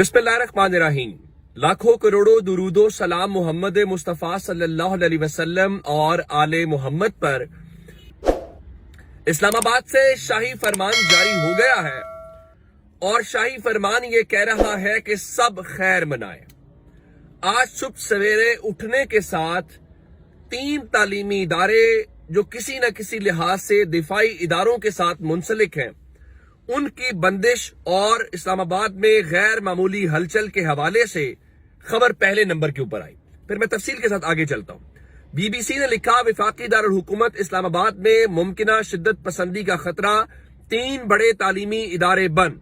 बिस्मिल्लाहिर्रहमानिर्रहीम। लाखों करोड़ों दुरूदो सलाम मोहम्मद मुस्तफ़ा सल्लल्लाहु अलैहि वसल्लम और आले मोहम्मद पर। इस्लामाबाद से शाही फरमान जारी हो गया है और शाही फरमान ये कह रहा है कि सब खैर मनाएं। आज सुबह सवेरे उठने के साथ 3 तालीमी इदारे जो किसी न किसी लिहाज से दिफाई इदारों के साथ मुंसलिक हैं, उनकी बंदिश और इस्लामाबाद में गैर मामूली हलचल के हवाले से खबर पहले नंबर के ऊपर आई। फिर मैं तफसील के साथ आगे चलता हूं। बीबीसी ने लिखा, वफाकी दारुल हुकूमत इस्लामाबाद में मुमकिना शिद्दत पसंदी का खतरा, 3 बड़े तालीमी इदारे बंद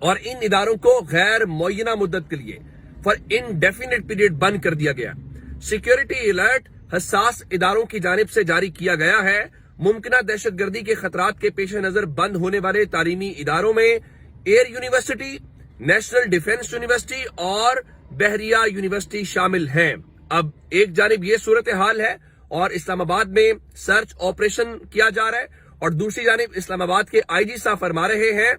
और इन इदारों को गैर मुअय्यना मुद्दत के लिए फॉर इनडेफिनिट पीरियड बंद कर दिया गया। सिक्योरिटी अलर्ट हसास इदारों की जानिब से जारी किया गया है। मुमकिना दहशतगर्दी के खतरात के पेश नजर बंद होने वाले तालीमी इदारों में air university, national defence university और बहरिया यूनिवर्सिटी शामिल हैं। अब एक जानिब ये सूरत हाल है और इस्लामाबाद में सर्च ऑपरेशन किया जा रहा है और दूसरी जानिब इस्लामाबाद के आईजी साहब फरमा रहे हैं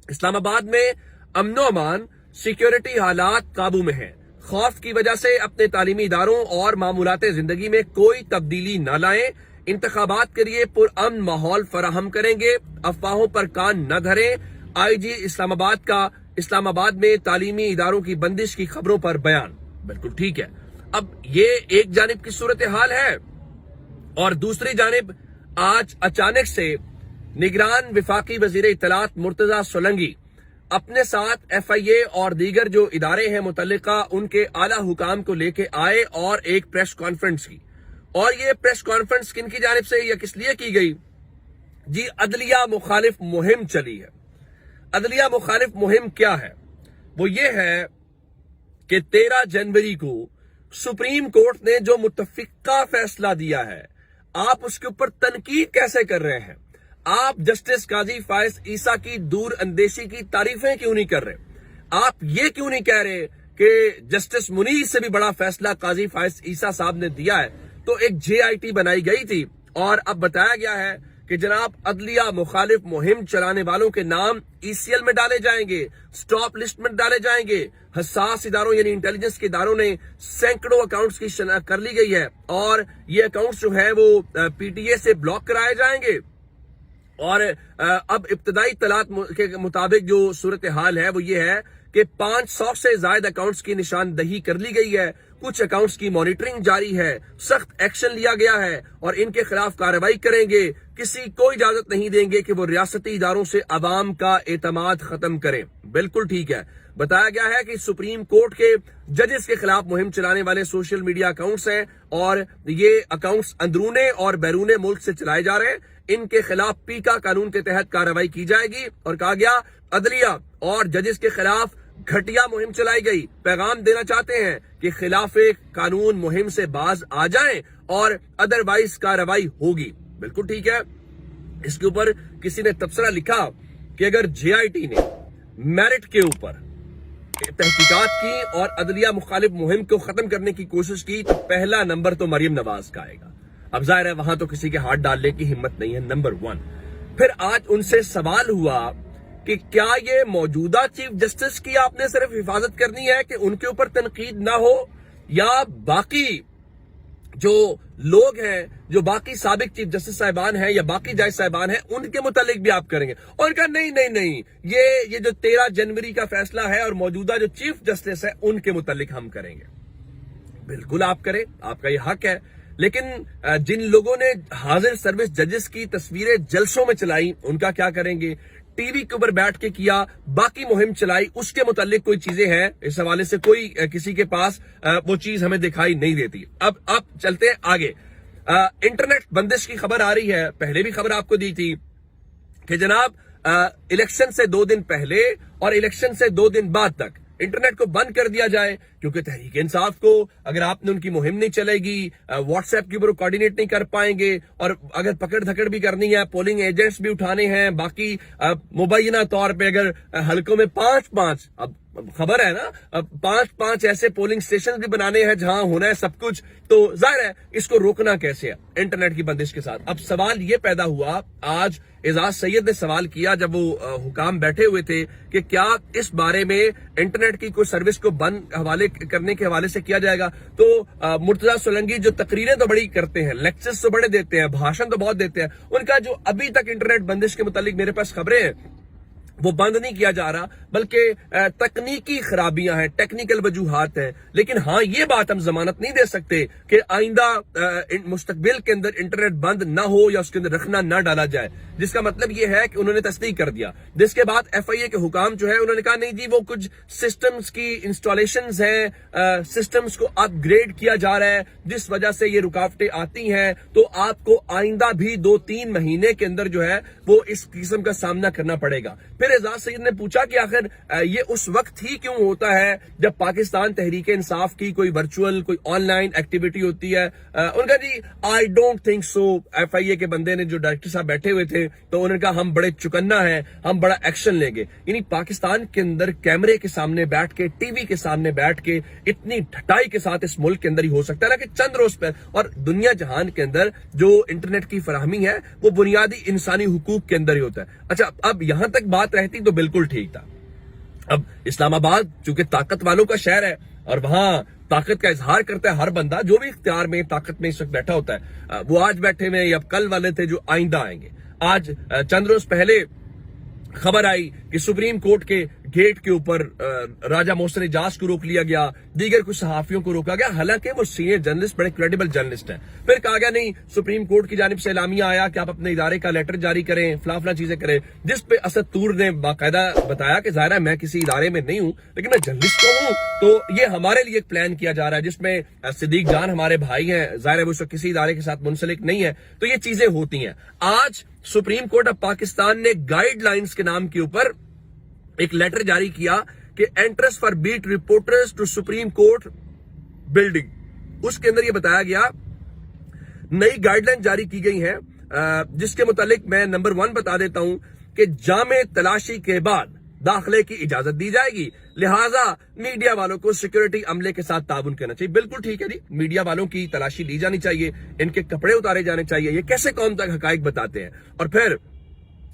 इस्लामाबाद में अमनो अमान सिक्योरिटी हालात काबू में है। खौफ की वजह से अपने तालीमी इदारों और मामूलात जिंदगी में कोई तब्दीली न लाएं। इंतखाबात के लिए पुरअमन माहौल फराहम करेंगे। अफवाहों पर कान न धरें। आईजी इस्लामाबाद का इस्लामाबाद में तालीमी इदारों की बंदिश की खबरों पर बयान। बिल्कुल ठीक है। अब ये एक जानिब की सूरत हाल है और दूसरी जानिब आज अचानक से निगरान वफाकी वजीर इत्तलात मुर्तजा सोलंकी अपने साथ FIA और दीगर जो इदारे हैं मुतल्लिका उनके आला हुकाम को लेके आए और एक प्रेस कॉन्फ्रेंस की। और ये प्रेस कॉन्फ्रेंस किन की जानिब से या किस लिए की गई? जी, अदलिया मुखालिफ मुहिम चली है। अदलिया मुखालिफ मुहिम क्या है? वो ये है कि 13 जनवरी को सुप्रीम कोर्ट ने जो मुत्तफिका फैसला दिया है, आप उसके ऊपर तनकीद कैसे कर रहे हैं? आप जस्टिस काजी फायज ईसा की दूर अंदेशी की तारीफें क्यों नहीं कर रहे? आप ये क्यों नहीं कह रहे कि जस्टिस मुनीर से भी बड़ा फैसला काजी फायज ईसा साहब ने दिया है? तो एक JIT बनाई गई थी और अब बताया गया है कि जनाब अदलिया मुखालिफ मुहिम चलाने वालों के नाम ECL में डाले जाएंगे, स्टॉप लिस्ट में डाले जाएंगे। हसास इदारों यानी इंटेलिजेंस के इदारों ने सैकड़ों अकाउंट्स की शनाख्त कर ली गई है और ये अकाउंट्स जो है वो PTA से ब्लॉक कराए जाएंगे। और अब इब्तदाई तलात के मुताबिक जो सूरत हाल है वो ये है कि 500 से ज्यादा अकाउंट्स की निशानदही कर ली गई है। कुछ अकाउंट्स की मॉनिटरिंग जारी है। सख्त एक्शन लिया गया है और इनके खिलाफ कार्रवाई करेंगे। किसी को इजाजत नहीं देंगे कि वो रियासती इदारों से अवाम का एतमाद खत्म करें। बिल्कुल ठीक है। बताया गया है कि सुप्रीम कोर्ट के जजेस के खिलाफ मुहिम चलाने वाले सोशल मीडिया अकाउंट्स हैं और ये अकाउंट्स अंदरूने और बैरूने मुल्क से चलाए जा रहे हैं। इनके खिलाफ पीका कानून के तहत कार्रवाई की जाएगी। और कहा गया अदलिया और जजेस के खिलाफ घटिया मुहिम चलाई गई। पैगाम देना चाहते हैं कि खिलाफ कानून मुहिम से बाज आ जाएं और अदरवाइज कार्रवाई होगी। बिल्कुल ठीक है। इसके ऊपर किसी ने तबसरा लिखा कि अगर JIT ने मेरिट के ऊपर तहकीकात की और अदलिया मुखालिफ मुहिम को खत्म करने की कोशिश की तो पहला नंबर तो मरियम नवाज का आएगा। अब जाहिर है वहां तो किसी के हाथ डालने की हिम्मत नहीं है, नंबर 1। फिर आज उनसे सवाल हुआ कि क्या ये मौजूदा चीफ जस्टिस की आपने सिर्फ हिफाजत करनी है कि उनके ऊपर तनकीद ना हो, या बाकी जो लोग हैं, जो बाकी साबिक चीफ जस्टिस साहिबान हैं या बाकी जज साहिबान हैं, उनके मुतालिक भी आप करेंगे? और कहा नहीं नहीं नहीं, ये जो 13 जनवरी का फैसला है और मौजूदा जो चीफ जस्टिस है उनके मुतालिक हम करेंगे। बिल्कुल आप करें, आपका ये हक है। लेकिन जिन लोगों ने हाजिर सर्विस जजेस की तस्वीरें जलसों में चलाई उनका क्या करेंगे? टीवी के ऊपर बैठ के किया, बाकी मुहिम चलाई, उसके मुतालिक कोई चीजें हैं, इस हवाले से कोई किसी के पास वो चीज हमें दिखाई नहीं देती। अब चलते हैं आगे। इंटरनेट बंदिश की खबर आ रही है। पहले भी खबर आपको दी थी कि जनाब इलेक्शन से 2 दिन पहले और इलेक्शन से 2 दिन बाद तक इंटरनेट को बंद कर दिया जाए, क्योंकि तहरीक इंसाफ को अगर आपने उनकी मुहिम नहीं चलेगी, व्हाट्सएप के ऊपर कोऑर्डिनेट नहीं कर पाएंगे और अगर पकड़ धकड़ भी करनी है, पोलिंग एजेंट्स भी उठाने हैं, बाकी मुबैना तौर पे अगर हलकों में 5-5, अब खबर है ना, 5 ऐसे पोलिंग स्टेशन भी बनाने हैं जहां होना है सब कुछ, तो जाहिर है इसको रोकना कैसे है इंटरनेट की बंदिश के साथ। अब सवाल ये पैदा हुआ, आज एजाज सैयद ने सवाल किया जब वो हुकाम बैठे हुए थे कि क्या इस बारे में इंटरनेट की कोई सर्विस को बंद हवाले करने के हवाले से किया जाएगा। तो मुर्तजा सोलंकी जो तकरीरें तो बड़ी करते हैं, लेक्चर्स तो बड़े देते हैं, भाषण तो बहुत देते हैं, उनका जो अभी तक इंटरनेट बंदिश के मुतालिक मेरे पास खबरें हैं वो बंद नहीं किया जा रहा, बल्कि तकनीकी खराबियां हैं, टेक्निकल वजूहात हैं। लेकिन हाँ, ये बात हम जमानत नहीं दे सकते कि आइंदा मुस्तकबिल के अंदर इंटरनेट बंद ना हो या उसके अंदर रखना ना डाला जाए, जिसका मतलब ये है कि उन्होंने तस्दीक कर दिया। जिसके बाद FIA के हुकाम जो है उन्होंने कहा नहीं जी वो कुछ सिस्टम्स की इंस्टॉलेशंस हैं, सिस्टम्स को अपग्रेड किया जा रहा है, जिस वजह से ये रुकावटें आती हैं, तो आपको आइंदा भी 2-3 महीने के अंदर जो है वो इस किस्म का सामना करना पड़ेगा। फिर एजाज सैयद ने पूछा कि आखिर ये उस वक्त ही क्यों होता है जब पाकिस्तान तहरीक इंसाफ की कोई वर्चुअल कोई ऑनलाइन एक्टिविटी होती है। उनका जी I don't think so. FIA के बंदे ने जो डायरेक्टर साहब बैठे हुए थे तो उन्होंने कहा हम बड़े चुकन्ना हैं, हम बड़ा एक्शन लेंगे। यानी पाकिस्तान के अंदर कैमरे के सामने बैठ के, टीवी के सामने बैठ के इतनी ढटाई के साथ इस मुल्क के अंदर ही हो सकता है ना कि चंद रोज पर, और दुनिया जहान के अंदर जो इंटरनेट की फराहमी है वो बुनियादी इंसानी हुकूक के अंदर ही होता है। अच्छा, अब यहां तक बात रहती तो बिल्कुल ठीक था। अब इस्लामाबाद चूंकि ताकत वालों का शहर है और वहां ताकत का इजहार करता है हर बंदा, जो भी इख्तियार में ताकत में इस वक्त बैठा होता है, वो आज बैठे हुए या कल वाले थे जो आइंदा आएंगे। आज चंद रोज पहले खबर आई कि सुप्रीम कोर्ट के गेट के ऊपर राजा मोहसिन इजाज को रोक लिया गया, दीगर कुछ सहाफियों को रोका गया, हालांकि वो सीनियर जर्नलिस्ट, बड़े क्रेडिबल जर्नलिस्ट हैं। फिर कहा गया नहीं, सुप्रीम कोर्ट की जानिब से एलामिया आया कि आप अपने इदारे का लेटर जारी करें, फलाफला चीजें करें, जिस पे असद तूर ने बाकायदा बताया कि ज़ाहिर है मैं किसी इदारे में नहीं हूं, लेकिन मैं जर्नलिस्ट तो हूं, तो ये हमारे लिए एक प्लान किया जा रहा है जिसमें सिद्दीक जान हमारे भाई हैं, ज़ाहिर है वो किसी इदारे के साथ मुंसलिक नहीं है। तो ये चीजें होती हैं। आज सुप्रीम कोर्ट ऑफ पाकिस्तान ने गाइडलाइंस के नाम के ऊपर एक लेटर जारी किया कि entrance for beat reporters to Supreme Court building. उसके अंदर यह बताया गया, नई गाइडलाइन जारी की गई है, जिसके मुतालिक मैं नंबर 1 बता देता हूं कि जामे तलाशी के बाद दाखिले की इजाजत दी जाएगी, लिहाजा मीडिया वालों को सिक्योरिटी अमले के साथ ताउन करना चाहिए। बिल्कुल ठीक है जी, मीडिया वालों की तलाशी ली जानी चाहिए, इनके कपड़े उतारे जाने चाहिए, ये कैसे कौम तक हकाइक बताते हैं। और फिर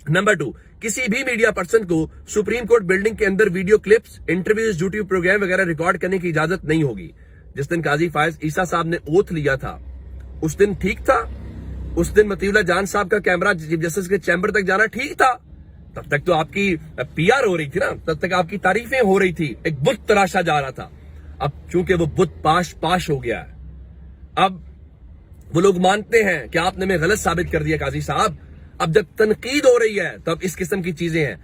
नंबर 2, किसी भी मीडिया पर्सन को सुप्रीम कोर्ट बिल्डिंग के अंदर video clips, interviews, YouTube programme वगैरह रिकॉर्ड करने की इजाजत नहीं होगी। जिस दिन काजी फायज ईसा साहब ने ओथ लिया था उस दिन ठीक था, उस दिन मतीउल्लाह जान साहब का कैमरा चीफ जस्टिस के चैम्बर तक जाना ठीक था, तब तक तो आपकी PR हो रही थी ना, तब तक आपकी तारीफें हो रही थी, एक बुत तराशा जा रहा था। अब चूंकि वो बुत पाश हो गया है, अब वो लोग मानते हैं कि आपने हमें गलत साबित कर दिया काजी साहब। अब जब तनकीद हो रही है तब इस किस्म की चीजें हैं।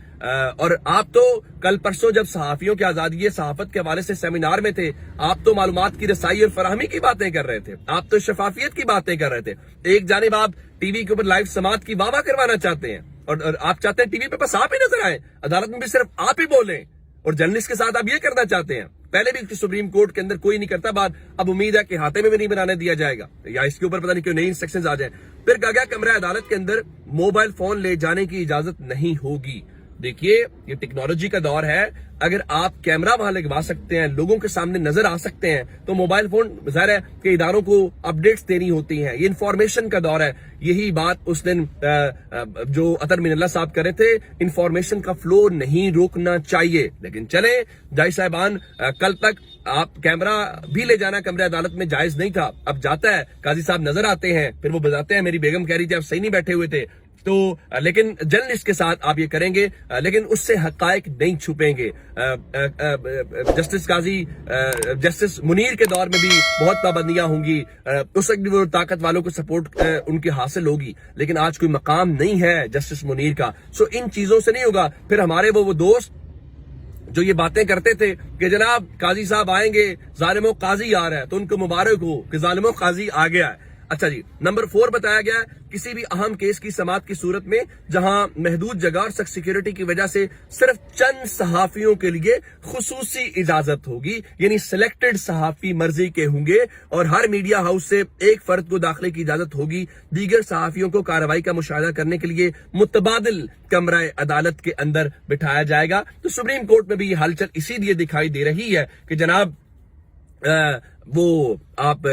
और आप तो कल परसों जब सहाफियों की आजादी सहाफत के हवाले से सेमिनार में थे, आप तो मालूमात की रसाई और फराहमी की बातें कर रहे थे, आप तो शफाफियत की बातें कर रहे थे। एक जानिब आप टीवी के ऊपर लाइव समात की वाह करवाना चाहते हैं और आप चाहते हैं टीवी पे बस आप ही नजर आए, अदालत में भी सिर्फ आप ही बोलें, और जर्नलिस्ट के साथ आप ये करना चाहते हैं। पहले भी सुप्रीम कोर्ट के अंदर कोई नहीं करता बात, अब उम्मीद है कि हाथे में भी नहीं बनाने दिया जाएगा या इसके ऊपर पता नहीं क्यों नई इंस्ट्रक्शंस आ जाए। फिर कहा गया कमरा अदालत के अंदर मोबाइल फोन ले जाने की इजाजत नहीं होगी। देखिए, ये टेक्नोलॉजी का दौर है, अगर आप कैमरा वहां लगवा सकते हैं, लोगों के सामने नजर आ सकते हैं, तो मोबाइल फोन जाहिर है कि इदारों को अपडेट्स देनी होती हैं, ये इंफॉर्मेशन का दौर है। यही बात उस दिन जो अतर मिनल्ला साहब कर रहे थे, इंफॉर्मेशन का फ्लो नहीं रोकना चाहिए। लेकिन चले जाय साहबान, कल तक आप कैमरा भी ले जाना कमरे अदालत में जायज नहीं था, अब जाता है, काजी साहब नजर आते हैं, फिर वो बताते हैं मेरी बेगम कह रही थी आप सही नहीं बैठे हुए थे, तो लेकिन जर्नलिस्ट के साथ आप ये करेंगे, लेकिन उससे हकायक नहीं छुपेंगे। जस्टिस मुनीर के दौर में भी बहुत पाबंदियां होंगी, उस वक्त भी वो ताकत वालों को सपोर्ट उनकी हासिल होगी, लेकिन आज कोई मकाम नहीं है जस्टिस मुनीर का। सो इन चीजों से नहीं होगा। फिर हमारे वो दोस्त जो ये बातें करते थे कि जनाब काजी साहब आएंगे, जालिमो काजी आ रहा है, तो उनको मुबारक हो कि जालिमो काजी आ गया है। अच्छा जी, नंबर 4 बताया गया کسی بھی اہم کیس کی سماعت کی صورت میں جہاں محدود جگہ اور سخت سیکیورٹی کی وجہ سے صرف چند صحافیوں کے لیے خصوصی اجازت ہوگی، یعنی سلیکٹڈ صحافی مرضی کے ہوں گے اور ہر میڈیا ہاؤس سے ایک فرد کو داخلے کی اجازت ہوگی، دیگر صحافیوں کو کارروائی کا مشاہدہ کرنے کے لیے متبادل کمرہ عدالت کے اندر بٹھایا جائے گا۔ تو سپریم کورٹ میں بھی یہ ہلچل اسی لیے دکھائی دے رہی ہے کہ جناب وہ آپ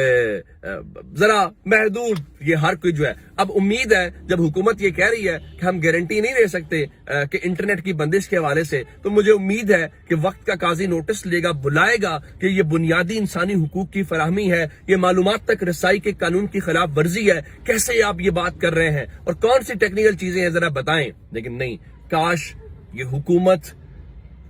ذرا محدود، یہ ہر کوئی جو ہے، اب امید ہے جب حکومت یہ کہہ رہی ہے کہ ہم گارنٹی نہیں دے سکتے کہ انٹرنیٹ کی بندش کے حوالے سے، تو مجھے امید ہے کہ وقت کا قاضی نوٹس لے گا، بلائے گا کہ یہ بنیادی انسانی حقوق کی فراہمی ہے، یہ معلومات تک رسائی کے قانون کی خلاف ورزی ہے، کیسے آپ یہ بات کر رہے ہیں اور کون سی ٹیکنیکل چیزیں ہیں ذرا بتائیں۔ لیکن نہیں، کاش یہ حکومت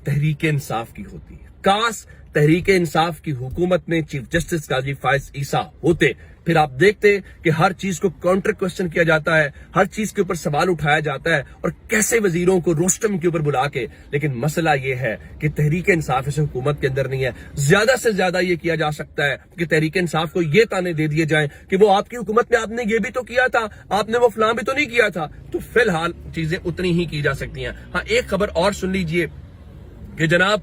تحریک انصاف کی ہوتی ہے، کاش تحریک انصاف کی حکومت میں چیف جسٹس قاضی فائز عیسیٰ ہوتے، پھر آپ دیکھتے کہ ہر چیز کو کاؤنٹر کوسچن کیا جاتا ہے، ہر چیز کے اوپر سوال اٹھایا جاتا ہے اور کیسے وزیروں کو روسٹم کے اوپر بلا کے۔ لیکن مسئلہ یہ ہے کہ تحریک انصاف اس حکومت کے اندر نہیں ہے۔ زیادہ سے زیادہ یہ کیا جا سکتا ہے کہ تحریک انصاف کو یہ تانے دے دیے جائیں کہ وہ آپ کی حکومت میں آپ نے یہ بھی تو کیا تھا، آپ نے وہ فلاں بھی تو نہیں کیا تھا۔ تو فی الحال چیزیں اتنی ہی کی جا سکتی ہیں۔ ہاں، ایک خبر اور سن لیجئے کہ جناب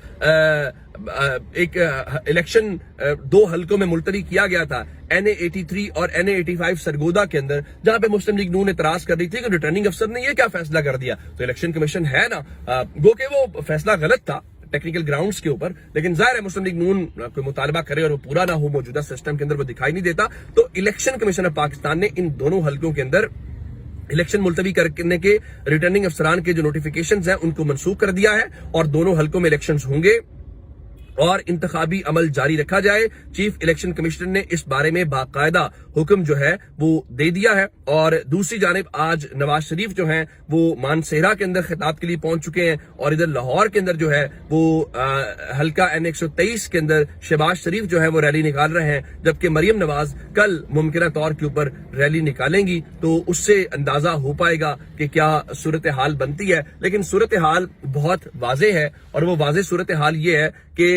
ایک الیکشن 2 حلقوں میں ملتوی کیا گیا تھا، NA83 اور NA85 سرگودا کے اندر، جہاں پہ مسلم لیگ نون اعتراض کر رہی تھی کہ ریٹرننگ افسر نے یہ کیا فیصلہ کر دیا۔ تو الیکشن کمیشن ہے نا، گو کہ وہ فیصلہ غلط تھا ٹیکنیکل گراؤنڈز کے اوپر، لیکن ظاہر ہے مسلم لیگ نون کوئی مطالبہ کرے اور وہ پورا نہ ہو موجودہ سسٹم کے اندر، وہ دکھائی نہیں دیتا۔ تو الیکشن کمیشن آف پاکستان نے ان دونوں حلقوں کے اندر الیکشن ملتوی کرنے کے ریٹرننگ افسران کے جو نوٹیفیکیشنز ہیں ان کو منسوخ کر دیا ہے اور دونوں حلقوں میں الیکشنز ہوں گے اور انتخابی عمل جاری رکھا جائے۔ چیف الیکشن کمشنر نے اس بارے میں باقاعدہ حکم جو ہے وہ دے دیا ہے۔ اور دوسری جانب آج نواز شریف جو ہیں وہ مانسہرہ کے اندر خطاب کے لیے پہنچ چکے ہیں اور ادھر لاہور کے اندر جو ہے وہ حلقہ N123 کے اندر شہباز شریف جو ہے وہ ریلی نکال رہے ہیں، جبکہ مریم نواز کل ممکنہ طور کے اوپر ریلی نکالیں گی۔ تو اس سے اندازہ ہو پائے گا کہ کیا صورتحال بنتی ہے، لیکن صورتحال بہت واضح ہے اور وہ واضح صورتحال یہ ہے کہ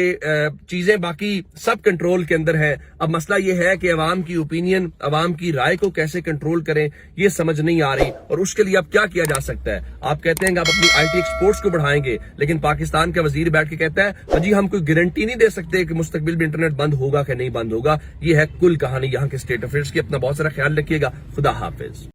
چیزیں باقی سب کنٹرول کے اندر ہیں۔ اب مسئلہ یہ ہے کہ عوام کی اوپینین، عوام کی رائے کو کیسے کنٹرول کریں، یہ سمجھ نہیں آ رہی، اور اس کے لیے اب کیا کیا جا سکتا ہے۔ آپ کہتے ہیں کہ آپ اپنی IT ایکسپورٹس کو بڑھائیں گے، لیکن پاکستان کا وزیر بیٹھ کے کہتا ہے جی ہم کوئی گارنٹی نہیں دے سکتے کہ مستقبل میں انٹرنیٹ بند ہوگا کہ نہیں بند ہوگا۔ یہ ہے کل کہانی یہاں کے اسٹیٹ افیئرز کی۔ اپنا بہت سارا خیال رکھیے گا۔ خدا حافظ۔